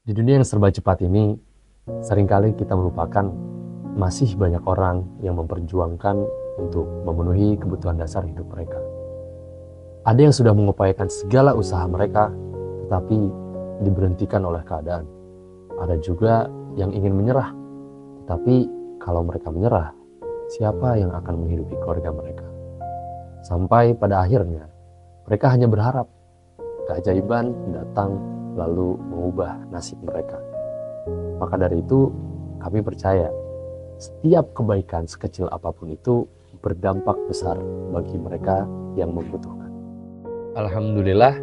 Di dunia yang serba cepat ini, seringkali kita melupakan masih banyak orang yang memperjuangkan untuk memenuhi kebutuhan dasar hidup mereka. Ada yang sudah mengupayakan segala usaha mereka, tetapi diberhentikan oleh keadaan. Ada juga yang ingin menyerah, tetapi kalau mereka menyerah, siapa yang akan menghidupi keluarga mereka? Sampai pada akhirnya, mereka hanya berharap keajaiban datang lalu mengubah nasib mereka. Maka dari itu, kami percaya setiap kebaikan sekecil apapun itu berdampak besar bagi mereka yang membutuhkan. Alhamdulillah,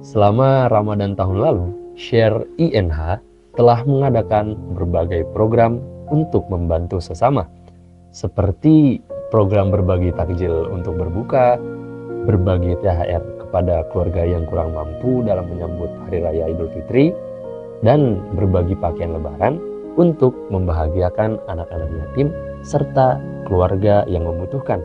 selama Ramadan tahun lalu, Share INH telah mengadakan berbagai program untuk membantu sesama, seperti program berbagi takjil untuk berbuka, berbagi THR kepada keluarga yang kurang mampu dalam menyambut Hari Raya Idul Fitri, dan berbagi pakaian lebaran untuk membahagiakan anak-anak yatim serta keluarga yang membutuhkan.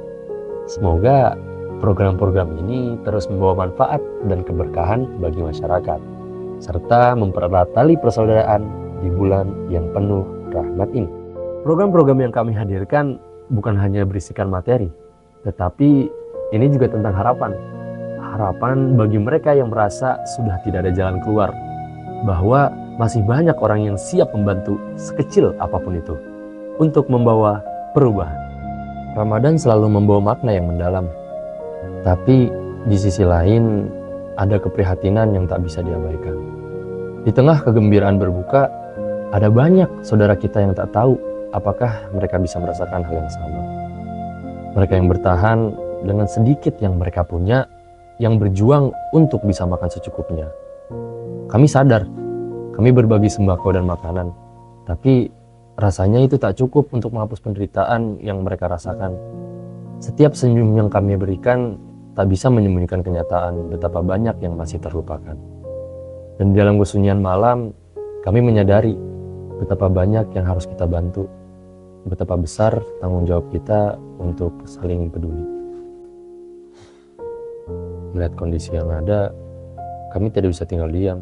Semoga program-program ini terus membawa manfaat dan keberkahan bagi masyarakat, serta mempererat tali persaudaraan di bulan yang penuh rahmat ini. Program-program yang kami hadirkan bukan hanya berisikan materi, tetapi ini juga tentang harapan. Harapan bagi mereka yang merasa sudah tidak ada jalan keluar, bahwa masih banyak orang yang siap membantu sekecil apapun itu untuk membawa perubahan. Ramadan selalu membawa makna yang mendalam, tapi di sisi lain ada keprihatinan yang tak bisa diabaikan. Di tengah kegembiraan berbuka, ada banyak saudara kita yang tak tahu apakah mereka bisa merasakan hal yang sama. Mereka yang bertahan dengan sedikit yang mereka punya, yang berjuang untuk bisa makan secukupnya. Kami sadar, kami berbagi sembako dan makanan, tapi rasanya itu tak cukup untuk menghapus penderitaan yang mereka rasakan. Setiap senyum yang kami berikan tak bisa menyembunyikan kenyataan betapa banyak yang masih terlupakan. Dan di dalam kesunyian malam, kami menyadari betapa banyak yang harus kita bantu, betapa besar tanggung jawab kita untuk saling peduli. Melihat kondisi yang ada, kami tidak bisa tinggal diam.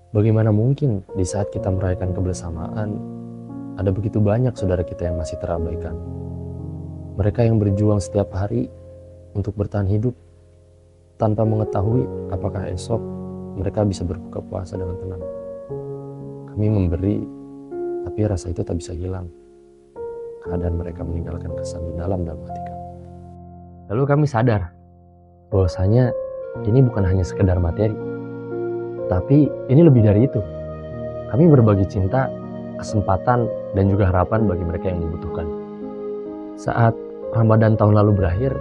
Bagaimana mungkin di saat kita merayakan kebersamaan, ada begitu banyak saudara kita yang masih terabaikan. Mereka yang berjuang setiap hari untuk bertahan hidup, tanpa mengetahui apakah esok mereka bisa berbuka puasa dengan tenang. Kami memberi, tapi rasa itu tak bisa hilang. Keadaan mereka meninggalkan kesan dalam hati kami. Lalu kami sadar bahwasanya ini bukan hanya sekedar materi, tapi ini lebih dari itu. Kami berbagi cinta, kesempatan, dan juga harapan bagi mereka yang membutuhkan. Saat Ramadan tahun lalu berakhir,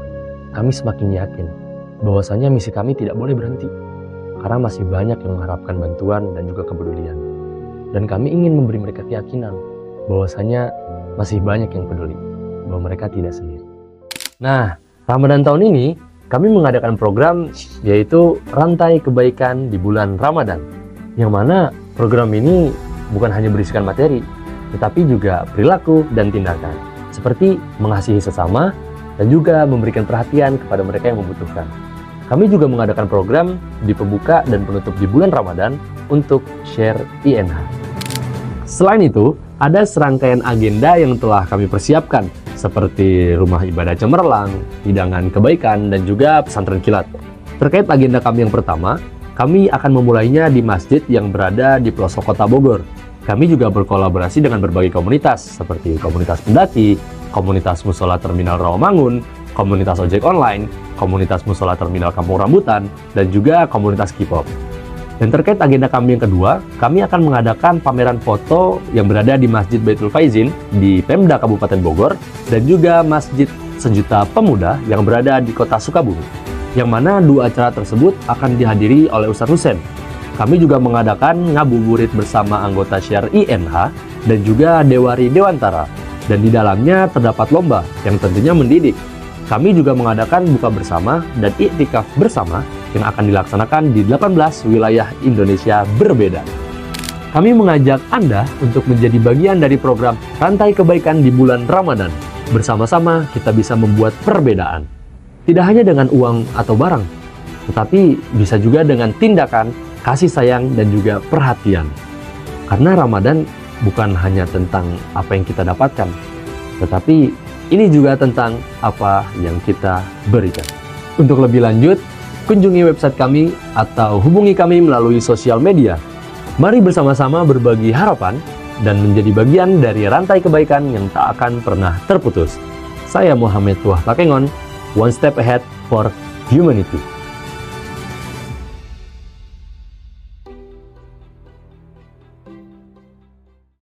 kami semakin yakin bahwasanya misi kami tidak boleh berhenti, karena masih banyak yang mengharapkan bantuan dan juga kepedulian. Dan kami ingin memberi mereka keyakinan bahwasanya masih banyak yang peduli, bahwa mereka tidak sendiri. Nah, Ramadan tahun ini kami mengadakan program yaitu Rantai Kebaikan di Bulan Ramadan, yang mana program ini bukan hanya berisikan materi, tetapi juga perilaku dan tindakan, seperti mengasihi sesama dan juga memberikan perhatian kepada mereka yang membutuhkan. Kami juga mengadakan program di pembuka dan penutup di bulan Ramadan untuk Share INH. Selain itu, ada serangkaian agenda yang telah kami persiapkan, seperti rumah ibadah cemerlang, hidangan kebaikan, dan juga pesantren kilat. Terkait agenda kami yang pertama, kami akan memulainya di masjid yang berada di pelosok kota Bogor. Kami juga berkolaborasi dengan berbagai komunitas, seperti komunitas pendaki, komunitas musola terminal Rawamangun, komunitas ojek online, komunitas musola terminal Kampung Rambutan, dan juga komunitas K-pop. Dan terkait agenda kami yang kedua, kami akan mengadakan pameran foto yang berada di Masjid Baitul Faizin di Pemda Kabupaten Bogor, dan juga Masjid Sejuta Pemuda yang berada di Kota Sukabumi, yang mana dua acara tersebut akan dihadiri oleh Ustadz Husein. Kami juga mengadakan ngabuburit bersama anggota Share INH dan juga Dewari Dewantara, dan di dalamnya terdapat lomba yang tentunya mendidik. Kami juga mengadakan buka bersama dan iktikaf bersama yang akan dilaksanakan di 18 wilayah Indonesia berbeda. Kami mengajak Anda untuk menjadi bagian dari program Rantai Kebaikan di bulan Ramadan. Bersama-sama kita bisa membuat perbedaan. Tidak hanya dengan uang atau barang, tetapi bisa juga dengan tindakan, kasih sayang, dan juga perhatian. Karena Ramadan bukan hanya tentang apa yang kita dapatkan, tetapi ini juga tentang apa yang kita berikan. Untuk lebih lanjut, kunjungi website kami atau hubungi kami melalui sosial media. Mari bersama-sama berbagi harapan dan menjadi bagian dari rantai kebaikan yang tak akan pernah terputus. Saya Muhammad Tuah Takengon, One Step Ahead for Humanity.